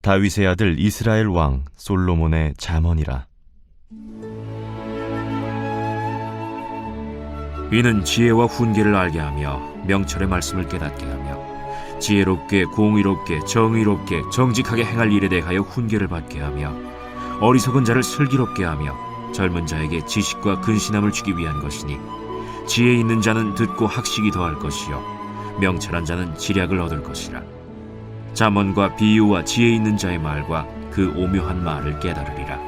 다윗의 아들 이스라엘 왕 솔로몬의 잠언이라. 이는 지혜와 훈계를 알게 하며 명철의 말씀을 깨닫게 하며 지혜롭게 공의롭게 정의롭게 정직하게 행할 일에 대하여 훈계를 받게 하며 어리석은 자를 슬기롭게 하며 젊은 자에게 지식과 근신함을 주기 위한 것이니 지혜 있는 자는 듣고 학식이 더할 것이요 명철한 자는 지략을 얻을 것이라. 잠언과 비유와 지혜 있는 자의 말과 그 오묘한 말을 깨달으리라.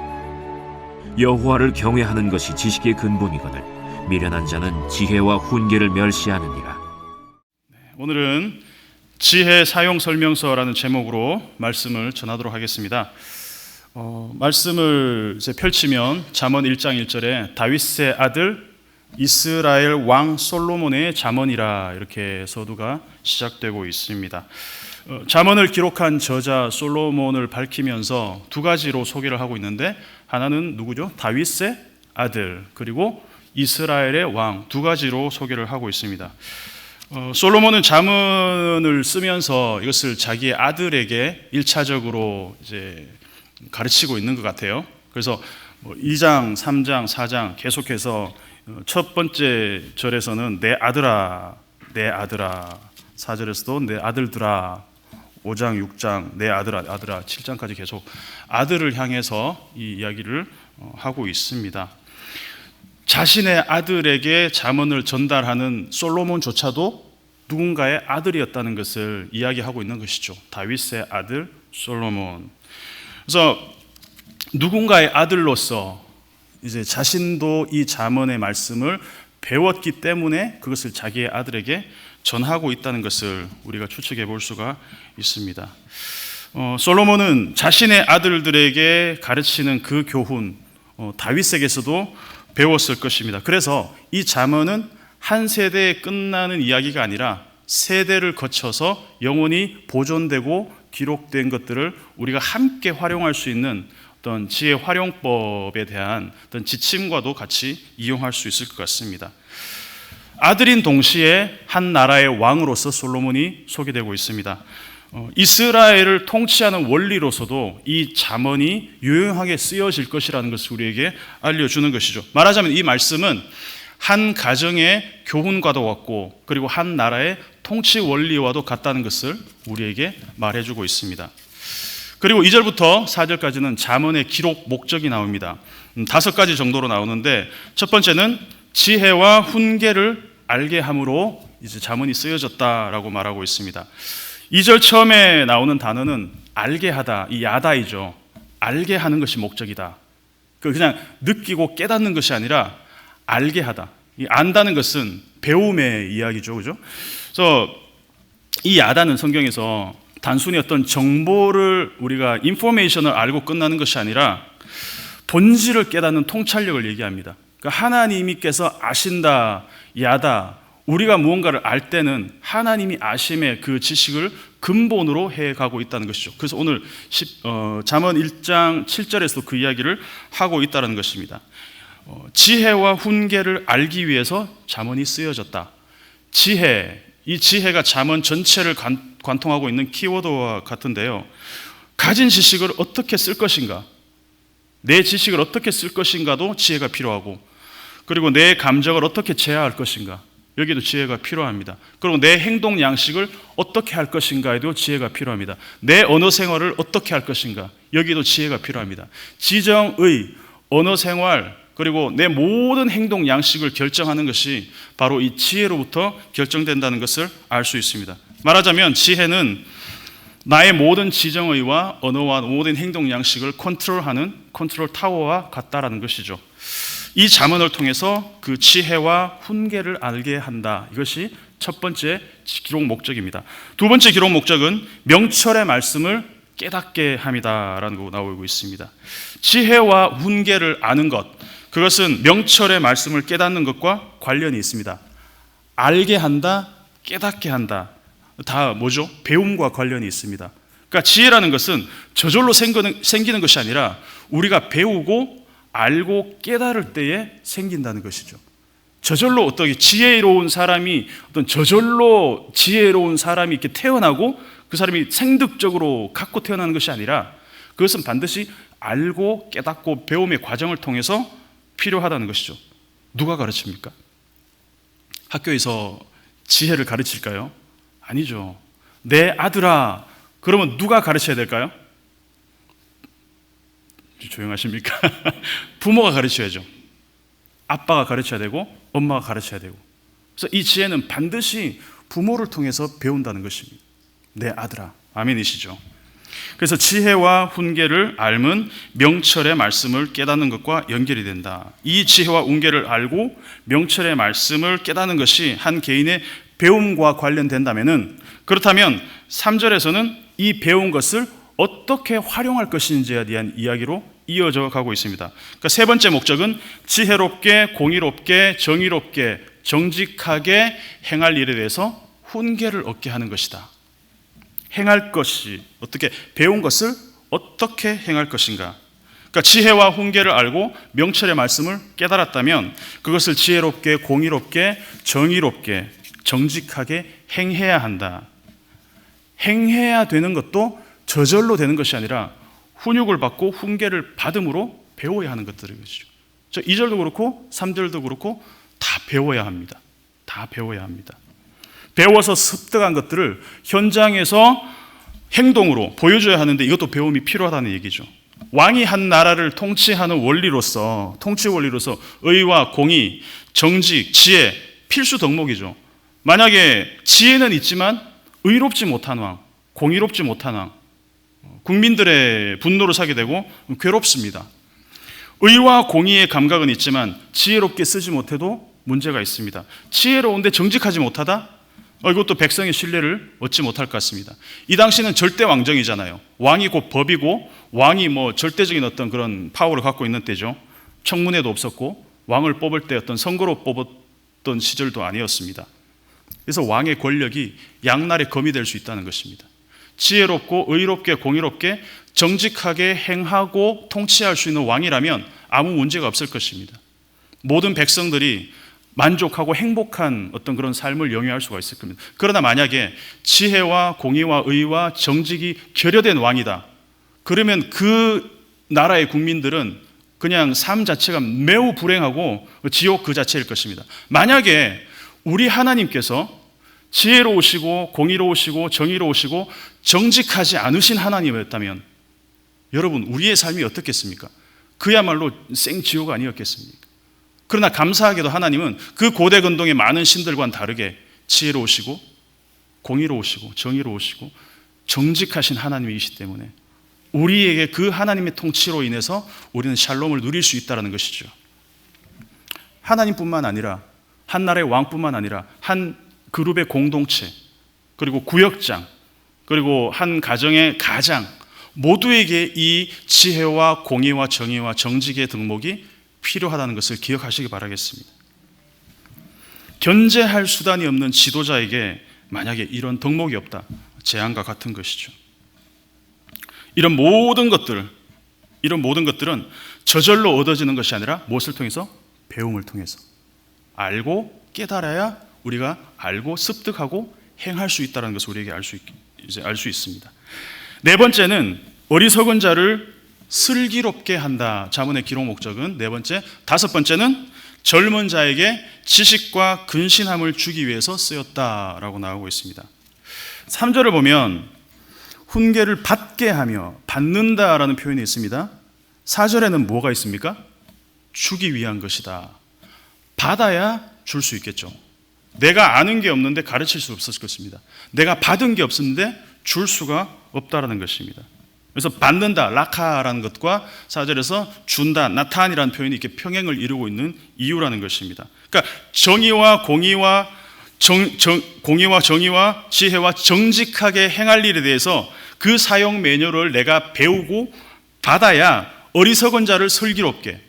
여호와를 경외하는 것이 지식의 근본이거늘 미련한 자는 지혜와 훈계를 멸시하느니라. 오늘은 지혜 사용 설명서라는 제목으로 말씀을 전하도록 하겠습니다. 말씀을 이제 펼치면 잠언 1장 1절에 다윗의 아들 이스라엘 왕 솔로몬의 잠언이라 이렇게 서두가 시작되고 있습니다. 잠언을 기록한 저자 솔로몬을 밝히면서 두 가지로 소개를 하고 있는데, 하나는 누구죠? 다윗의 아들, 그리고 이스라엘의 왕, 두 가지로 소개를 하고 있습니다. 솔로몬은 잠언을 쓰면서 이것을 자기의 아들에게 1차적으로 이제 가르치고 있는 것 같아요. 그래서 2장, 3장, 4장 계속해서 첫 번째 절에서는 내 아들아, 내 아들아, 4절에서도 내 아들들아, 5장, 6장 내 아들아, 아들아, 7장까지 계속 아들을 향해서 이 이야기를 하고 있습니다. 자신의 아들에게 잠언을 전달하는 솔로몬조차도 누군가의 아들이었다는 것을 이야기하고 있는 것이죠. 다윗의 아들 솔로몬. 그래서 누군가의 아들로서 이제 자신도 이 잠언의 말씀을 배웠기 때문에 그것을 자기의 아들에게 전하고 있다는 것을 우리가 추측해 볼 수가 있습니다. 솔로몬은 자신의 아들들에게 가르치는 그 교훈, 다윗에게서도 배웠을 것입니다. 그래서 이 잠언은 한 세대에 끝나는 이야기가 아니라 세대를 거쳐서 영원히 보존되고 기록된 것들을 우리가 함께 활용할 수 있는 어떤 지혜 활용법에 대한 어떤 지침과도 같이 이용할 수 있을 것 같습니다. 아들인 동시에 한 나라의 왕으로서 솔로몬이 소개되고 있습니다. 이스라엘을 통치하는 원리로서도 이 잠언이 유용하게 쓰여질 것이라는 것을 우리에게 알려주는 것이죠. 말하자면 이 말씀은 한 가정의 교훈과도 같고, 그리고 한 나라의 통치 원리와도 같다는 것을 우리에게 말해주고 있습니다. 그리고 2절부터 4절까지는 잠언의 기록 목적이 나옵니다. 5가지 정도로 나오는데, 첫 번째는 지혜와 훈계를 알게 함으로 이제 잠언이 쓰여졌다라고 말하고 있습니다. 2절 처음에 나오는 단어는 알게 하다, 이 야다이죠. 알게 하는 것이 목적이다. 그냥 느끼고 깨닫는 것이 아니라 알게 하다. 이 안다는 것은 배움의 이야기죠, 그죠? 그래서 이 야다는 성경에서 단순히 어떤 정보를 우리가 인포메이션을 알고 끝나는 것이 아니라 본질을 깨닫는 통찰력을 얘기합니다. 그러니까 하나님께서 아신다, 야다. 우리가 무언가를 알 때는 하나님이 아심의 그 지식을 근본으로 해가고 있다는 것이죠. 그래서 오늘 잠언 1장 7절에서도 그 이야기를 하고 있다는 것입니다. 지혜와 훈계를 알기 위해서 잠언이 쓰여졌다. 지혜, 이 지혜가 잠언 전체를 관통하고 있는 키워드와 같은데요. 가진 지식을 어떻게 쓸 것인가, 내 지식을 어떻게 쓸 것인가도 지혜가 필요하고, 그리고 내 감정을 어떻게 제어할 것인가, 여기도 지혜가 필요합니다. 그리고 내 행동 양식을 어떻게 할 것인가에도 지혜가 필요합니다. 내 언어 생활을 어떻게 할 것인가, 여기도 지혜가 필요합니다. 지정의, 언어 생활, 그리고 내 모든 행동 양식을 결정하는 것이 바로 이 지혜로부터 결정된다는 것을 알 수 있습니다. 말하자면 지혜는 나의 모든 지정의와 언어와 모든 행동 양식을 컨트롤하는 컨트롤 타워와 같다라는 것이죠. 이 잠언을 통해서 그 지혜와 훈계를 알게 한다. 이것이 첫 번째 기록 목적입니다. 두 번째 기록 목적은 명철의 말씀을 깨닫게 함이다라는 거 나오고 있습니다. 지혜와 훈계를 아는 것, 그것은 명철의 말씀을 깨닫는 것과 관련이 있습니다. 알게 한다, 깨닫게 한다. 다 뭐죠? 배움과 관련이 있습니다. 그러니까 지혜라는 것은 저절로 생기는 것이 아니라 우리가 배우고 알고 깨달을 때에 생긴다는 것이죠. 저절로 어떻게 지혜로운 사람이 어떤 저절로 지혜로운 사람이 이렇게 태어나고 그 사람이 생득적으로 갖고 태어나는 것이 아니라 그것은 반드시 알고 깨닫고 배움의 과정을 통해서 필요하다는 것이죠. 누가 가르칩니까? 학교에서 지혜를 가르칠까요? 아니죠. 내 아들아, 그러면 누가 가르쳐야 될까요? 조용하십니까? 부모가 가르쳐야죠. 아빠가 가르쳐야 되고 엄마가 가르쳐야 되고. 그래서 이 지혜는 반드시 부모를 통해서 배운다는 것입니다. 내 아들아. 아멘이시죠? 그래서 지혜와 훈계를 알면 명철의 말씀을 깨닫는 것과 연결이 된다. 이 지혜와 훈계를 알고 명철의 말씀을 깨닫는 것이 한 개인의 배움과 관련된다면은, 그렇다면 3절에서는 이 배운 것을 어떻게 활용할 것인지에 대한 이야기로 이어져 가고 있습니다. 그러니까 세 번째 목적은 지혜롭게, 공의롭게, 정의롭게, 정직하게 행할 일에 대해서 훈계를 얻게 하는 것이다. 행할 것이 어떻게, 배운 것을 어떻게 행할 것인가. 그러니까 지혜와 훈계를 알고 명철의 말씀을 깨달았다면 그것을 지혜롭게, 공의롭게, 정의롭게, 정직하게 행해야 한다. 행해야 되는 것도 저절로 되는 것이 아니라 훈육을 받고 훈계를 받음으로 배워야 하는 것들이죠. 2절도 그렇고 3절도 그렇고 다 배워야 합니다. 다 배워야 합니다. 배워서 습득한 것들을 현장에서 행동으로 보여줘야 하는데 이것도 배움이 필요하다는 얘기죠. 왕이 한 나라를 통치하는 원리로서, 통치 원리로서 의와 공의, 정직, 지혜 필수 덕목이죠. 만약에 지혜는 있지만 의롭지 못한 왕, 공의롭지 못한 왕, 국민들의 분노를 사게 되고 괴롭습니다. 의와 공의의 감각은 있지만 지혜롭게 쓰지 못해도 문제가 있습니다. 지혜로운데 정직하지 못하다? 이것도 백성의 신뢰를 얻지 못할 것 같습니다. 이 당시는 절대 왕정이잖아요. 왕이 곧 법이고 왕이 절대적인 어떤 그런 파워를 갖고 있는 때죠. 청문회도 없었고 왕을 뽑을 때 어떤 선거로 뽑았던 시절도 아니었습니다. 그래서 왕의 권력이 양날의 검이 될 수 있다는 것입니다. 지혜롭고 의롭게 공의롭게 정직하게 행하고 통치할 수 있는 왕이라면 아무 문제가 없을 것입니다. 모든 백성들이 만족하고 행복한 어떤 그런 삶을 영위할 수가 있을 겁니다. 그러나 만약에 지혜와 공의와 의와 정직이 결여된 왕이다. 그러면 그 나라의 국민들은 그냥 삶 자체가 매우 불행하고 지옥 그 자체일 것입니다. 만약에 우리 하나님께서 지혜로우시고 공의로우시고 정의로우시고 정직하지 않으신 하나님이었다면 여러분 우리의 삶이 어떻겠습니까? 그야말로 생지옥 아니었겠습니까? 그러나 감사하게도 하나님은 그 고대 근동의 많은 신들과는 다르게 지혜로우시고 공의로우시고 정의로우시고 정직하신 하나님이시기 때문에 우리에게 그 하나님의 통치로 인해서 우리는 샬롬을 누릴 수 있다는 것이죠. 하나님뿐만 아니라 한 나라의 왕뿐만 아니라 한 그룹의 공동체, 그리고 구역장, 그리고 한 가정의 가장 모두에게 이 지혜와 공의와 정의와 정직의 덕목이 필요하다는 것을 기억하시기 바라겠습니다. 견제할 수단이 없는 지도자에게 만약에 이런 덕목이 없다, 재앙과 같은 것이죠. 이런 모든 것들은 저절로 얻어지는 것이 아니라 무엇을 통해서? 배움을 통해서. 알고 깨달아야 우리가 알고 습득하고 행할 수 있다는 것을 우리에게 알 수 있습니다. 네 번째는 어리석은 자를 슬기롭게 한다. 자문의 기록 목적은 네 번째. 다섯 번째는 젊은 자에게 지식과 근신함을 주기 위해서 쓰였다라고 나오고 있습니다. 3절을 보면 훈계를 받게 하며 받는다라는 표현이 있습니다. 4절에는 뭐가 있습니까? 주기 위한 것이다. 받아야 줄 수 있겠죠. 내가 아는 게 없는데 가르칠 수 없었을 것입니다. 내가 받은 게 없었는데 줄 수가 없다라는 것입니다. 그래서 받는다, 라카라는 것과 4절에서 준다, 나탄이라는 표현이 이렇게 평행을 이루고 있는 이유라는 것입니다. 그러니까 공의와 정의와 지혜와 정직하게 행할 일에 대해서 그 사용 매뉴얼을 내가 배우고 받아야 어리석은 자를 슬기롭게,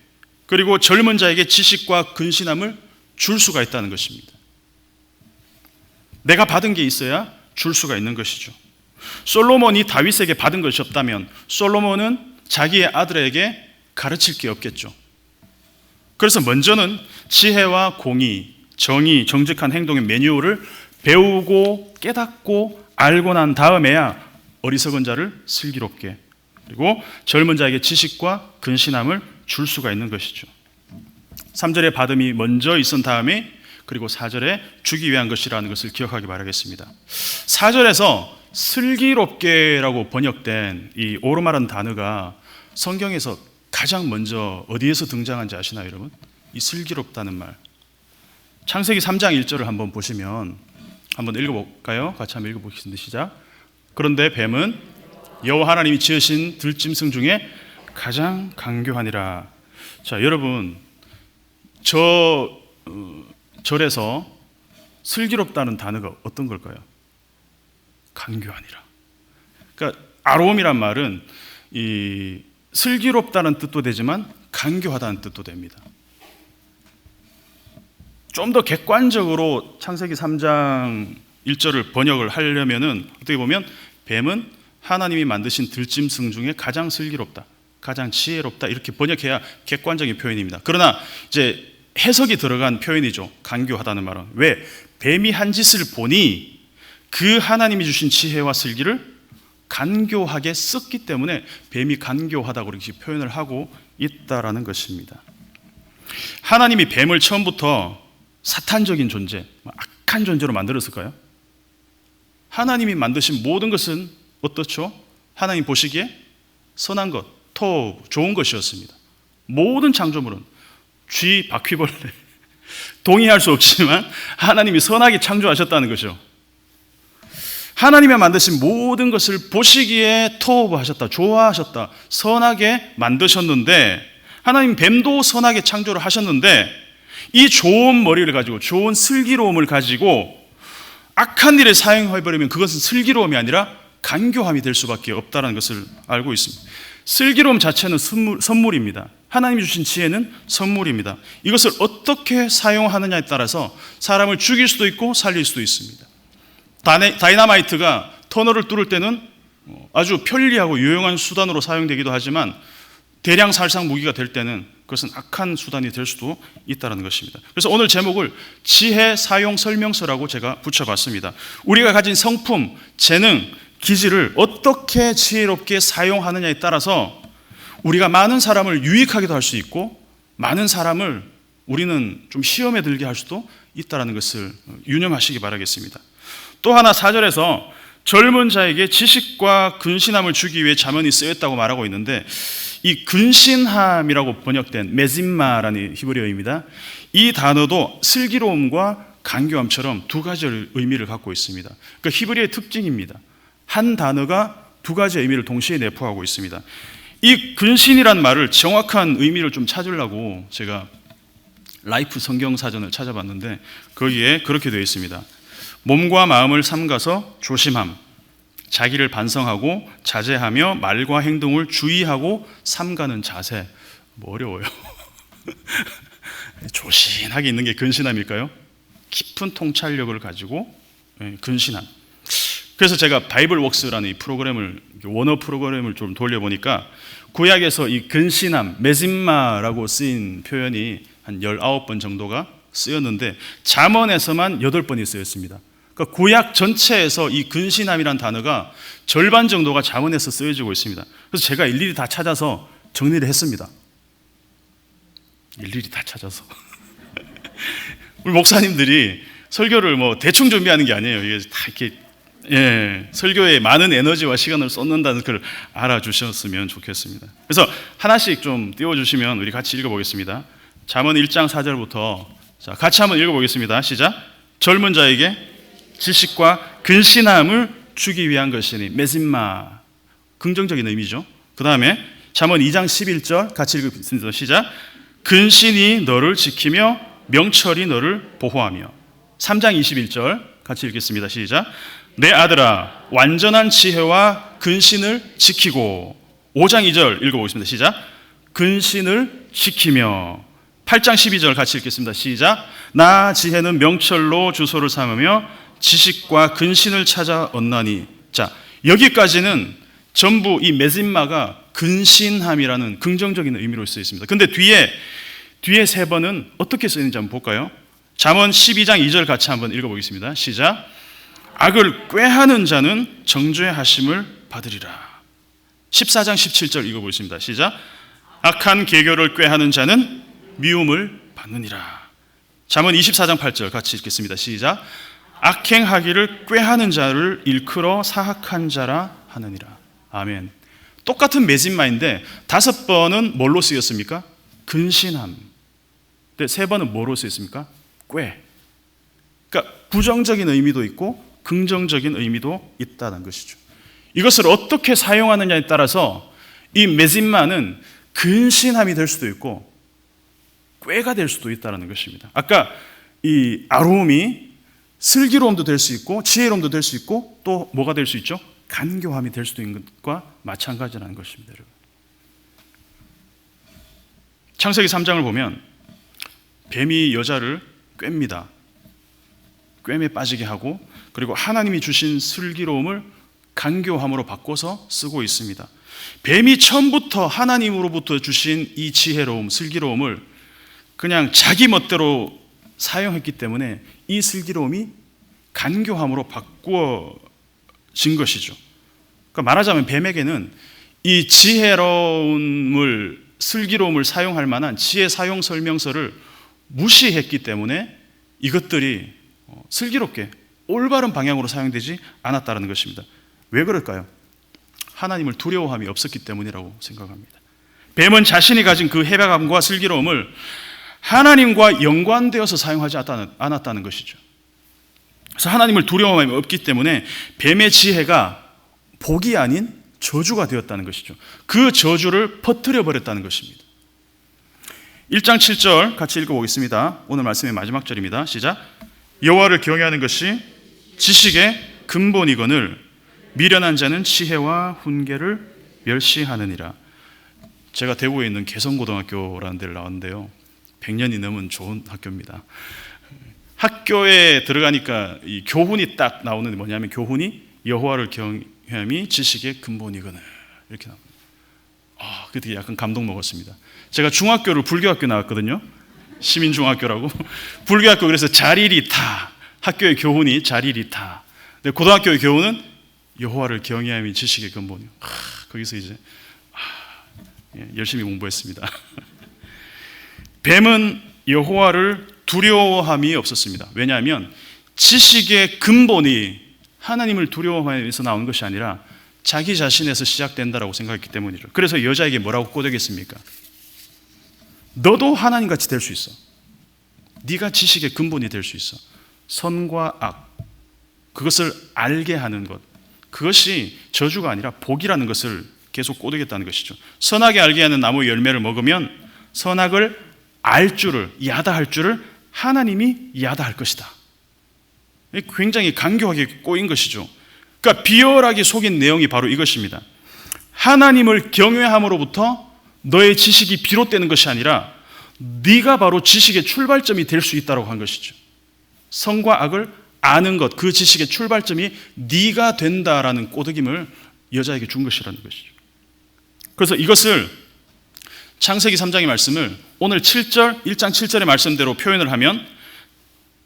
그리고 젊은 자에게 지식과 근신함을 줄 수가 있다는 것입니다. 내가 받은 게 있어야 줄 수가 있는 것이죠. 솔로몬이 다윗에게 받은 것이 없다면 솔로몬은 자기의 아들에게 가르칠 게 없겠죠. 그래서 먼저는 지혜와 공의, 정의, 정직한 행동의 매뉴얼을 배우고 깨닫고 알고 난 다음에야 어리석은 자를 슬기롭게, 그리고 젊은 자에게 지식과 근신함을 줄 수가 있는 것이죠. 3절의 받음이 먼저 있은 다음에, 그리고 4절에 주기 위한 것이라는 것을 기억하기 바라겠습니다. 4절에서 슬기롭게라고 번역된 이 오르마라는 단어가 성경에서 가장 먼저 어디에서 등장한지 아시나요, 여러분? 이 슬기롭다는 말. 창세기 3장 1절을 한번 보시면, 한번 읽어볼까요? 같이 한번 읽어보겠습니다. 시작. 그런데 뱀은 여호와 하나님이 지으신 들짐승 중에 가장 간교하니라. 자, 여러분, 절에서 슬기롭다는 단어가 어떤 걸까요? 간교하니라. 그러니까 아롬이란 말은 이 슬기롭다는 뜻도 되지만 간교하다는 뜻도 됩니다. 좀 더 객관적으로 창세기 3장 1절을 번역을 하려면은 어떻게 보면 뱀은 하나님이 만드신 들짐승 중에 가장 슬기롭다, 가장 지혜롭다, 이렇게 번역해야 객관적인 표현입니다. 그러나 이제 해석이 들어간 표현이죠. 간교하다는 말은. 왜? 뱀이 한 짓을 보니 그 하나님이 주신 지혜와 슬기를 간교하게 썼기 때문에 뱀이 간교하다고 이렇게 표현을 하고 있다라는 것입니다. 하나님이 뱀을 처음부터 사탄적인 존재, 악한 존재로 만들었을까요? 하나님이 만드신 모든 것은 어떻죠? 하나님 보시기에 선한 것, 좋은 것이었습니다. 모든 창조물은 쥐, 바퀴벌레, 동의할 수 없지만 하나님이 선하게 창조하셨다는 거죠. 하나님이 만드신 모든 것을 보시기에 토부하셨다, 좋아하셨다, 선하게 만드셨는데, 하나님 뱀도 선하게 창조를 하셨는데, 이 좋은 머리를 가지고, 좋은 슬기로움을 가지고 악한 일에 사용해버리면 그것은 슬기로움이 아니라 간교함이 될 수밖에 없다는 것을 알고 있습니다. 슬기로움 자체는 선물입니다. 하나님이 주신 지혜는 선물입니다. 이것을 어떻게 사용하느냐에 따라서 사람을 죽일 수도 있고 살릴 수도 있습니다. 다이너마이트가 터널을 뚫을 때는 아주 편리하고 유용한 수단으로 사용되기도 하지만 대량 살상 무기가 될 때는 그것은 악한 수단이 될 수도 있다는 것입니다. 그래서 오늘 제목을 지혜 사용 설명서라고 제가 붙여봤습니다. 우리가 가진 성품, 재능, 기질을 어떻게 지혜롭게 사용하느냐에 따라서 우리가 많은 사람을 유익하게도 할 수 있고 많은 사람을 우리는 좀 시험에 들게 할 수도 있다는 것을 유념하시기 바라겠습니다. 또 하나 4절에서 젊은 자에게 지식과 근신함을 주기 위해 자문이 쓰였다고 말하고 있는데, 이 근신함이라고 번역된 메짐마라는 히브리어입니다. 이 단어도 슬기로움과 간교함처럼 두 가지 의미를 갖고 있습니다. 그러니까 히브리어의 특징입니다. 한 단어가 두 가지 의미를 동시에 내포하고 있습니다. 이 근신이란 말을 정확한 의미를 좀 찾으려고 제가 라이프 성경사전을 찾아봤는데 거기에 그렇게 되어 있습니다. 몸과 마음을 삼가서 조심함, 자기를 반성하고 자제하며 말과 행동을 주의하고 삼가는 자세. 뭐 어려워요. 조신하게 있는 게 근신함일까요? 깊은 통찰력을 가지고 근신함. 그래서 제가 바이블웍스라는 이 프로그램을, 원어 프로그램을 좀 돌려보니까 구약에서 이 근신함, 메짐마라고 쓰인 표현이 한 19번 정도가 쓰였는데 잠언에서만 8번이 쓰였습니다. 그러니까 구약 전체에서 이 근신함이라는 단어가 절반 정도가 잠언에서 쓰여지고 있습니다. 그래서 제가 일일이 다 찾아서 정리를 했습니다. 일일이 다 찾아서. 우리 목사님들이 설교를 뭐 대충 준비하는 게 아니에요. 이게 다 이렇게 설교에 많은 에너지와 시간을 쏟는다는 걸 알아주셨으면 좋겠습니다. 그래서 하나씩 좀 띄워주시면 우리 같이 읽어보겠습니다. 잠언 1장 4절부터 자, 같이 한번 읽어보겠습니다. 시작. 젊은 자에게 지식과 근신함을 주기 위한 것이니, 메짐마, 긍정적인 의미죠. 그 다음에 잠언 2장 11절 같이 읽겠습니다. 시작. 근신이 너를 지키며 명철이 너를 보호하며. 3장 21절 같이 읽겠습니다. 시작. 내 아들아, 완전한 지혜와 근신을 지키고. 5장 2절 읽어보겠습니다. 시작. 근신을 지키며. 8장 12절 같이 읽겠습니다. 시작. 나 지혜는 명철로 주소를 삼으며 지식과 근신을 찾아 얻나니. 자, 여기까지는 전부 이 메짐마가 근신함이라는 긍정적인 의미로 쓰여 있습니다. 근데 뒤에 3번은 어떻게 쓰이는지 한번 볼까요? 잠언 12장 2절 같이 한번 읽어보겠습니다. 시작. 악을 꾀하는 자는 정죄하심을 받으리라. 14장 17절 읽어보겠습니다. 시작. 악한 계교를 꾀하는 자는 미움을 받느니라. 잠언 24장 8절 같이 읽겠습니다. 시작. 악행하기를 꾀하는 자를 일컬어 사악한 자라 하느니라. 아멘. 똑같은 매진마인데 5번은 뭘로 쓰였습니까? 근신함. 근데 3번은 뭐로 쓰였습니까? 꾀. 그러니까 부정적인 의미도 있고 긍정적인 의미도 있다는 것이죠. 이것을 어떻게 사용하느냐에 따라서 이 메진마는 근신함이 될 수도 있고 꾀가 될 수도 있다는 것입니다. 아까 이 아로움이 슬기로움도 될 수 있고 지혜로움도 될 수 있고 또 뭐가 될 수 있죠? 간교함이 될 수도 있는 것과 마찬가지라는 것입니다. 여러분. 창세기 3장을 보면 뱀이 여자를 꿰입니다. 꿰매 빠지게 하고 그리고 하나님이 주신 슬기로움을 간교함으로 바꿔서 쓰고 있습니다. 뱀이 처음부터 하나님으로부터 주신 이 지혜로움, 슬기로움을 그냥 자기 멋대로 사용했기 때문에 이 슬기로움이 간교함으로 바꾸어진 것이죠. 그러니까 말하자면 뱀에게는 이 지혜로움을, 슬기로움을 사용할 만한 지혜 사용 설명서를 무시했기 때문에 이것들이 슬기롭게 올바른 방향으로 사용되지 않았다는 것입니다. 왜 그럴까요? 하나님을 두려워함이 없었기 때문이라고 생각합니다. 뱀은 자신이 가진 그 해박함과 슬기로움을 하나님과 연관되어서 사용하지 않았다는 것이죠. 그래서 하나님을 두려워함이 없기 때문에 뱀의 지혜가 복이 아닌 저주가 되었다는 것이죠. 그 저주를 퍼뜨려 버렸다는 것입니다. 1장 7절 같이 읽어보겠습니다. 오늘 말씀의 마지막 절입니다. 시작. 여호와를 경외하는 것이 지식의 근본이거늘 미련한 자는 지혜와 훈계를 멸시하느니라. 제가 대구에 있는 개성고등학교라는 데를 나왔는데요. 100년이 넘은 좋은 학교입니다. 학교에 들어가니까 이 교훈이 딱 나오는데 뭐냐면 교훈이 여호와를 경외함이 지식의 근본이거늘 이렇게 나옵니다. 그때 약간 감동 먹었습니다. 제가 중학교를 불교학교 나왔거든요. 시민중학교라고. 불교학교 그래서 자리리타. 학교의 교훈이 자리리타. 근데 고등학교의 교훈은 여호와를 경외함이 지식의 근본이요. 거기서 이제 열심히 공부했습니다. 뱀은 여호와를 두려워함이 없었습니다. 왜냐하면 지식의 근본이 하나님을 두려워함에서 나온 것이 아니라 자기 자신에서 시작된다라고 생각했기 때문이죠. 그래서 여자에게 뭐라고 꼬드겼습니까? 너도 하나님같이 될 수 있어. 네가 지식의 근본이 될 수 있어. 선과 악, 그것을 알게 하는 것, 그것이 저주가 아니라 복이라는 것을 계속 꼬드겼다는 것이죠. 선하게 알게 하는 나무의 열매를 먹으면 선악을 알 줄을, 야다할 줄을 하나님이 야다할 것이다. 굉장히 간교하게 꼬인 것이죠. 그러니까 비열하게 속인 내용이 바로 이것입니다. 하나님을 경외함으로부터 너의 지식이 비롯되는 것이 아니라 네가 바로 지식의 출발점이 될 수 있다고 한 것이죠. 선과 악을 아는 것, 그 지식의 출발점이 네가 된다라는 꼬드김을 여자에게 준 것이라는 것이죠. 그래서 이것을 창세기 3장의 말씀을 오늘 1장 7절의 말씀대로 표현을 하면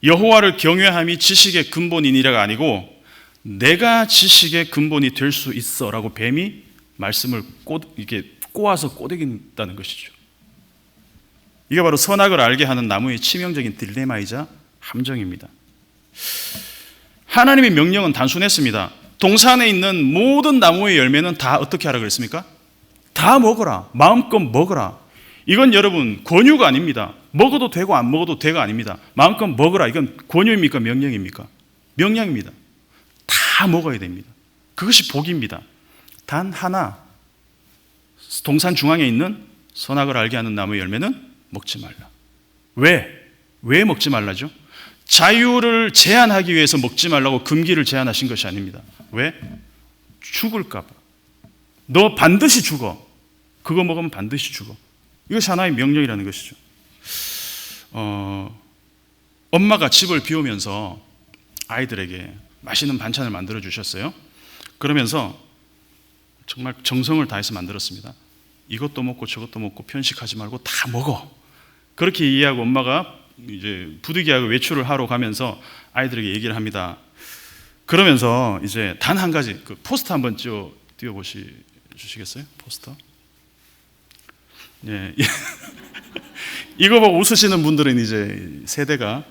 여호와를 경외함이 지식의 근본이니라가 아니고 내가 지식의 근본이 될 수 있어 라고 뱀이 말씀을 꼬아서 꼬드긴다는 것이죠. 이게 바로 선악을 알게 하는 나무의 치명적인 딜레마이자 함정입니다. 하나님의 명령은 단순했습니다. 동산에 있는 모든 나무의 열매는 다 어떻게 하라 그랬습니까? 다 먹어라. 마음껏 먹어라. 이건 여러분 권유가 아닙니다. 먹어도 되고 안 먹어도 되가 아닙니다. 마음껏 먹어라. 이건 권유입니까? 명령입니까? 명령입니다. 다 먹어야 됩니다. 그것이 복입니다. 단 하나, 동산 중앙에 있는 선악을 알게 하는 나무의 열매는 먹지 말라. 왜 먹지 말라죠? 자유를 제한하기 위해서 먹지 말라고 금기를 제한하신 것이 아닙니다. 왜? 죽을까 봐. 너 반드시 죽어. 그거 먹으면 반드시 죽어. 이것이 하나의 명령이라는 것이죠. 엄마가 집을 비우면서 아이들에게 맛있는 반찬을 만들어 주셨어요. 그러면서 정말 정성을 다해서 만들었습니다. 이것도 먹고 저것도 먹고 편식하지 말고 다 먹어. 그렇게 이해하고 엄마가 이제 부득이하게 외출을 하러 가면서 아이들에게 얘기를 합니다. 그러면서 이제 단 한 가지, 그 포스터 한번 띄워주시겠어요? 포스터. 예. 이거 보고 웃으시는 분들은 이제 세대가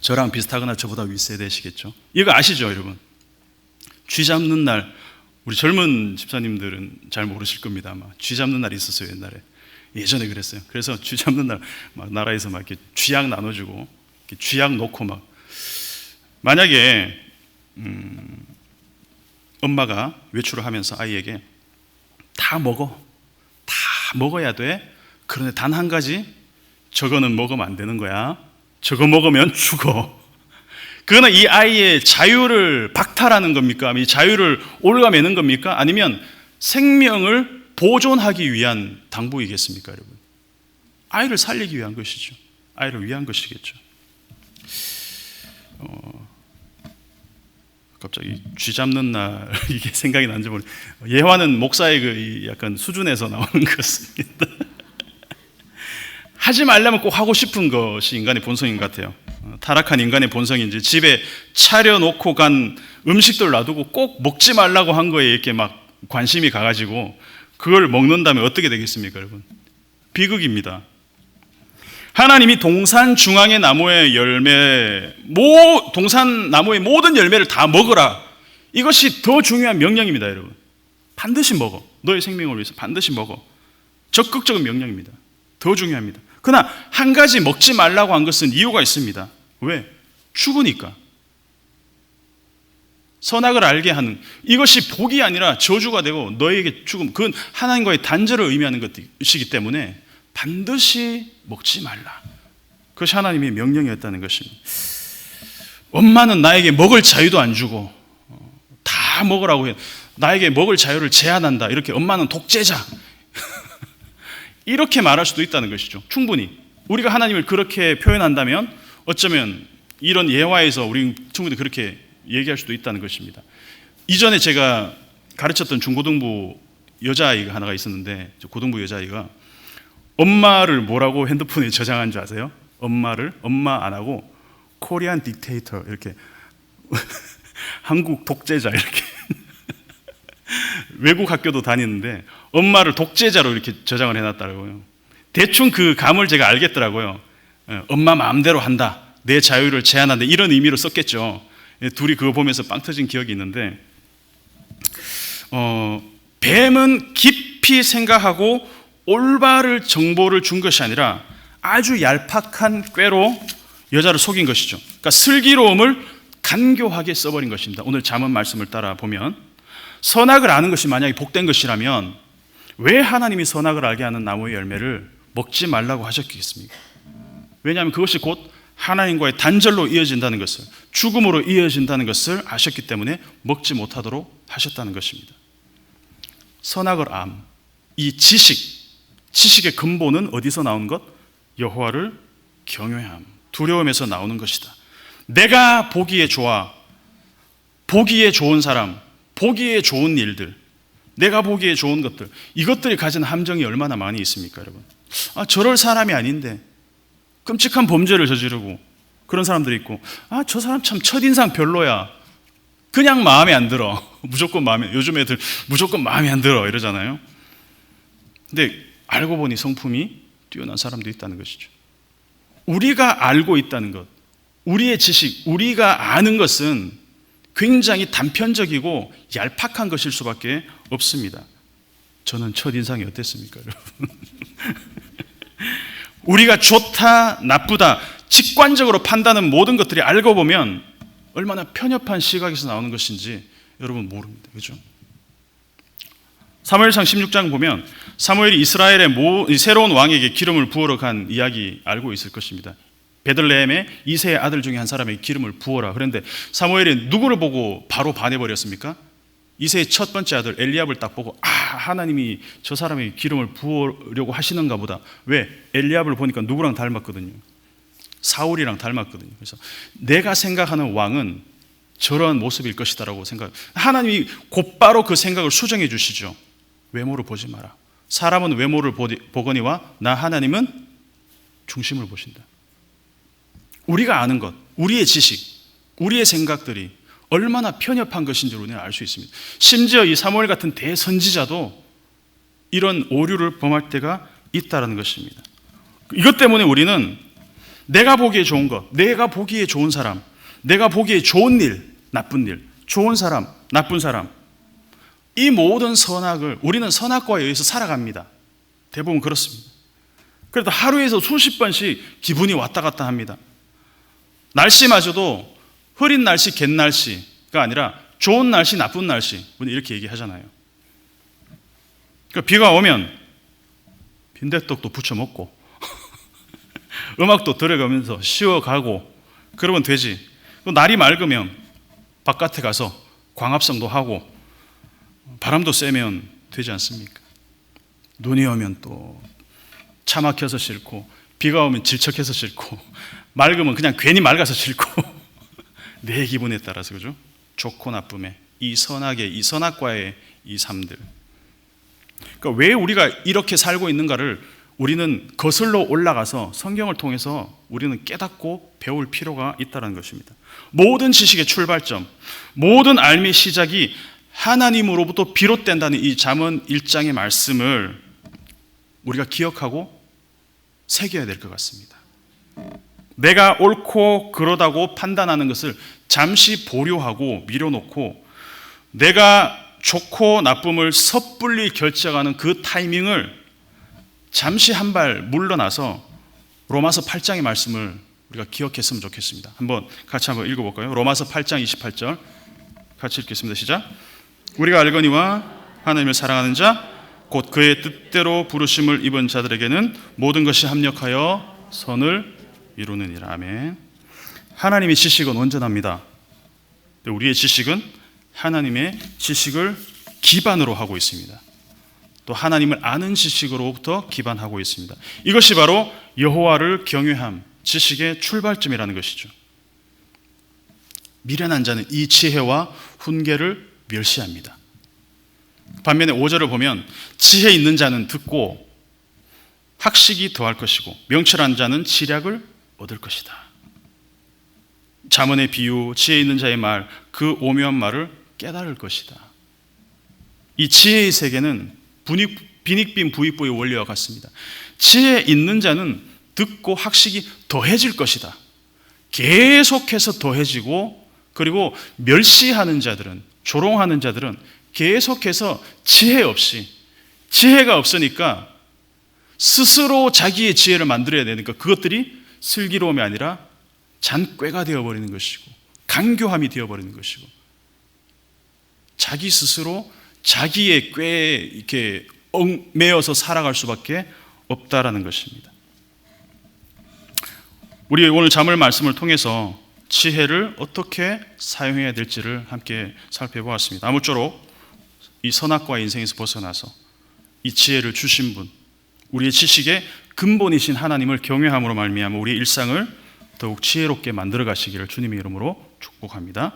저랑 비슷하거나 저보다 윗세대시겠죠. 이거 아시죠, 여러분? 쥐 잡는 날, 우리 젊은 집사님들은 잘 모르실 겁니다. 아마 쥐 잡는 날이 있었어요, 옛날에. 예전에 그랬어요. 그래서 쥐 잡는 날 막 나라에서 막 이렇게 쥐약 나눠주고, 이렇게 쥐약 놓고 막, 만약에 엄마가 외출을 하면서 아이에게 다 먹어야 돼. 그런데 단 한 가지, 저거는 먹으면 안 되는 거야. 저거 먹으면 죽어. 그거는 이 아이의 자유를 박탈하는 겁니까? 이 자유를 올가매는 겁니까? 아니면 생명을 보존하기 위한 당부이겠습니까, 여러분? 아이를 살리기 위한 것이죠. 아이를 위한 것이겠죠. 갑자기 쥐 잡는 날 이게 생각이 난지 모르겠어요. 예화는 목사의 그 약간 수준에서 나오는 것입니다. 하지 말라면 꼭 하고 싶은 것이 인간의 본성인 것 같아요. 타락한 인간의 본성인지 집에 차려놓고 간 음식들 놔두고 꼭 먹지 말라고 한 거에 이렇게 막 관심이 가가지고 그걸 먹는다면 어떻게 되겠습니까, 여러분? 비극입니다. 하나님이 동산 중앙의 나무의 동산 나무의 모든 열매를 다 먹으라. 이것이 더 중요한 명령입니다, 여러분. 반드시 먹어. 너의 생명을 위해서 반드시 먹어. 적극적인 명령입니다. 더 중요합니다. 그러나 한 가지 먹지 말라고 한 것은 이유가 있습니다. 왜? 죽으니까. 선악을 알게 하는, 이것이 복이 아니라 저주가 되고 너에게 죽음, 그건 하나님과의 단절을 의미하는 것이기 때문에 반드시 먹지 말라. 그것이 하나님의 명령이었다는 것입니다. 엄마는 나에게 먹을 자유도 안 주고 다 먹으라고 해요. 나에게 먹을 자유를 제한한다. 이렇게 엄마는 독재자. 이렇게 말할 수도 있다는 것이죠. 충분히 우리가 하나님을 그렇게 표현한다면 어쩌면 이런 예화에서 우리 충분히 그렇게 얘기할 수도 있다는 것입니다. 이전에 제가 가르쳤던 중고등부 여자아이가 하나가 있었는데, 고등부 여자아이가 엄마를 뭐라고 핸드폰에 저장한 줄 아세요? 엄마를 엄마 안 하고 코리안 딕테이터 이렇게 한국 독재자 이렇게 외국 학교도 다니는데 엄마를 독재자로 이렇게 저장을 해놨더라고요. 대충 그 감을 제가 알겠더라고요. 엄마 마음대로 한다, 내 자유를 제한한다, 이런 의미로 썼겠죠. 둘이 그거 보면서 빵 터진 기억이 있는데, 뱀은 깊이 생각하고 올바른 정보를 준 것이 아니라 아주 얄팍한 꾀로 여자를 속인 것이죠. 그러니까 슬기로움을 간교하게 써버린 것입니다. 오늘 잠언 말씀을 따라 보면 선악을 아는 것이 만약에 복된 것이라면 왜 하나님이 선악을 알게 하는 나무의 열매를 먹지 말라고 하셨겠습니까? 왜냐하면 그것이 곧 하나님과의 단절로 이어진다는 것을, 죽음으로 이어진다는 것을 아셨기 때문에 먹지 못하도록 하셨다는 것입니다. 선악을 이 지식의 근본은 어디서 나오는 것? 여호와를 경외함, 두려움에서 나오는 것이다. 내가 보기에 좋아, 보기에 좋은 사람, 보기에 좋은 일들, 내가 보기에 좋은 것들, 이것들이 가진 함정이 얼마나 많이 있습니까, 여러분? 저럴 사람이 아닌데 끔찍한 범죄를 저지르고 그런 사람들이 있고, 저 사람 참 첫인상 별로야, 그냥 마음에 안 들어. 요즘 애들 무조건 마음에 안 들어 이러잖아요. 근데 알고 보니 성품이 뛰어난 사람도 있다는 것이죠. 우리가 알고 있다는 것, 우리의 지식, 우리가 아는 것은 굉장히 단편적이고 얄팍한 것일 수밖에 없습니다. 저는 첫인상이 어땠습니까, 여러분? 우리가 좋다, 나쁘다, 직관적으로 판단하는 모든 것들이 알고 보면 얼마나 편협한 시각에서 나오는 것인지 여러분 모릅니다. 그렇죠? 사무엘상 16장 보면 사무엘이 이스라엘의 새로운 왕에게 기름을 부으러 간 이야기 알고 있을 것입니다. 베들레헴의 이새의 아들 중에 한 사람에게 기름을 부어라. 그런데 사무엘이 누구를 보고 바로 반해버렸습니까? 이새의 첫 번째 아들 엘리압을 딱 보고 하나님이 저 사람에게 기름을 부으려고 하시는가 보다. 왜? 엘리압을 보니까 누구랑 닮았거든요? 사울이랑 닮았거든요. 그래서 내가 생각하는 왕은 저런 모습일 것이다라고 하나님이 곧바로 그 생각을 수정해 주시죠. 외모를 보지 마라. 사람은 외모를 보거니와 나 하나님은 중심을 보신다. 우리가 아는 것, 우리의 지식, 우리의 생각들이 얼마나 편협한 것인지를 우리는 알 수 있습니다. 심지어 이 사무엘 같은 대선지자도 이런 오류를 범할 때가 있다는 것입니다. 이것 때문에 우리는 내가 보기에 좋은 것, 내가 보기에 좋은 사람, 내가 보기에 좋은 일, 나쁜 일, 좋은 사람, 나쁜 사람, 이 모든 선악을 우리는 선악과에 의해서 살아갑니다. 대부분 그렇습니다. 그래도 하루에서 수십 번씩 기분이 왔다 갔다 합니다. 날씨마저도 흐린 날씨, 갯 날씨가 아니라 좋은 날씨, 나쁜 날씨, 우리는 이렇게 얘기하잖아요. 그러니까 비가 오면 빈대떡도 부쳐 먹고 음악도 들어가면서 쉬어가고 그러면 되지. 날이 맑으면 바깥에 가서 광합성도 하고 바람도 쐬면 되지 않습니까? 눈이 오면 또 차 막혀서 싫고, 비가 오면 질척해서 싫고, 맑으면 그냥 괜히 맑아서 싫고 내 기분에 따라서, 그죠? 좋고 나쁨의 이 선악의, 이 선악과의 이 삶들. 그러니까 왜 우리가 이렇게 살고 있는가를 우리는 거슬러 올라가서 성경을 통해서 우리는 깨닫고 배울 필요가 있다는 것입니다. 모든 지식의 출발점, 모든 알미의 시작이 하나님으로부터 비롯된다는 이 잠언 1장의 말씀을 우리가 기억하고 새겨야 될 것 같습니다. 내가 옳고 그러다고 판단하는 것을 잠시 보류하고 미뤄놓고 내가 좋고 나쁨을 섣불리 결정하는 그 타이밍을 잠시 한 발 물러나서 로마서 8장의 말씀을 우리가 기억했으면 좋겠습니다. 같이 한번 읽어볼까요? 로마서 8장 28절 같이 읽겠습니다. 시작. 우리가 알거니와 하나님을 사랑하는 자 곧 그의 뜻대로 부르심을 입은 자들에게는 모든 것이 합력하여 선을 이루느니라. 아멘. 하나님의 지식은 온전합니다. 우리의 지식은 하나님의 지식을 기반으로 하고 있습니다. 또 하나님을 아는 지식으로부터 기반하고 있습니다. 이것이 바로 여호와를 경외함, 지식의 출발점이라는 것이죠. 미련한 자는 이 지혜와 훈계를 멸시합니다. 반면에 5절을 보면 지혜 있는 자는 듣고 학식이 더할 것이고 명철한 자는 지략을 얻을 것이다. 잠언의 비유, 지혜 있는 자의 말, 그 오묘한 말을 깨달을 것이다. 이 지혜의 세계는 빈익빈 부익부의 원리와 같습니다. 지혜 있는 자는 듣고 학식이 더해질 것이다. 계속해서 더해지고, 그리고 멸시하는 자들은, 조롱하는 자들은 계속해서 지혜가 없으니까 스스로 자기의 지혜를 만들어야 되니까 그것들이 슬기로움이 아니라 잔꾀가 되어버리는 것이고 간교함이 되어버리는 것이고 자기 스스로 자기의 꾀에 이렇게 얽매여서 살아갈 수밖에 없다라는 것입니다. 우리 오늘 잠언 말씀을 통해서 지혜를 어떻게 사용해야 될지를 함께 살펴보았습니다. 아무쪼록 이 선악과의 인생에서 벗어나서 이 지혜를 주신 분, 우리의 지식의 근본이신 하나님을 경외함으로 말미암아 우리의 일상을 더욱 지혜롭게 만들어 가시기를 주님의 이름으로 축복합니다.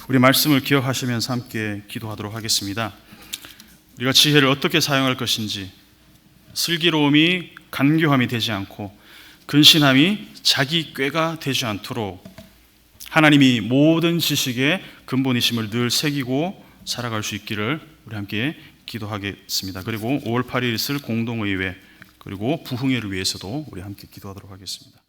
우리 말씀을 기억하시면서 함께 기도하도록 하겠습니다. 우리가 지혜를 어떻게 사용할 것인지, 슬기로움이 간교함이 되지 않고 근신함이 자기 꾀가 되지 않도록 하나님이 모든 지식의 근본이심을 늘 새기고 살아갈 수 있기를 우리 함께 기도하겠습니다. 그리고 5월 8일 있을 공동의회 그리고 부흥회를 위해서도 우리 함께 기도하도록 하겠습니다.